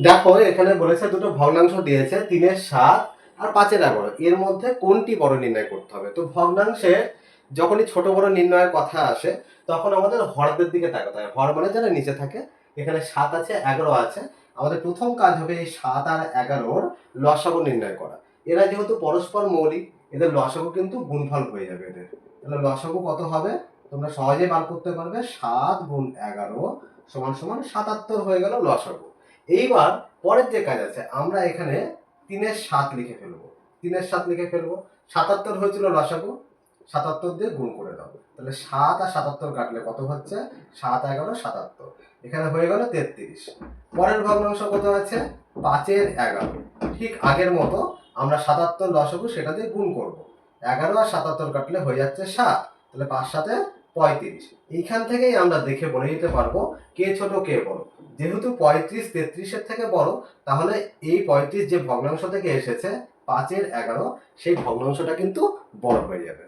দেখো এখানে বলেছে দুটো ভগ্নাংশ দিয়েছে, 3-7 আর 5-11। এর মধ্যে কোনটি বড় নির্ণয় করতে হবে। তো ভগ্নাংশে যখনই ছোট বড় নির্ণয়ের কথা আসে তখন আমাদের হরদের দিকে তাকাতে হয়। হর মানে যারা নিচে থাকে। এখানে 7 আছে, 11 আছে। আমাদের প্রথম কাজ হবে এই 7 আর 11-র লসাগু নির্ণয় করা। এরা যেহেতু পরস্পর মৌলিক, এদের লসাগু কিন্তু গুণফল হয়ে যাবে এদের। তাহলে লসাগু কত হবে তোমরা সহজেই বার করতে পারবে। 7 গুণ 11 সমান সমান 77 হয়ে গেল লসাগু। এইবার পরের যে কাজ আছে, আমরা এখানে 3-7 লিখে ফেলবো। 3-7 লিখে ফেলবো। 77 হয়েছিল লসাগু, 77 দিয়ে গুণ করে দাও। তাহলে 7 আর 77 কাটলে কত হচ্ছে? 7 11 77। এখানে হয়ে গেল 33। পরের ভগ্নাংশ কত আছে? 5-11। ঠিক আগের মতো আমরা 77 লসাগু সেটা দিয়ে গুণ করব। 11 আর 77 কাটলে হয়ে যাচ্ছে 7। তাহলে 5-7 35। এইখান থেকেই আমরা দেখে বলে দিতে পারবো কে ছোট কে বড়। যেহেতু 35 33-এর থেকে বড়, তাহলে এই 35 যে ভগ্নাংশ থেকে এসেছে 5-11, সেই ভগ্নাংশটা কিন্তু বড় হয়ে যাবে।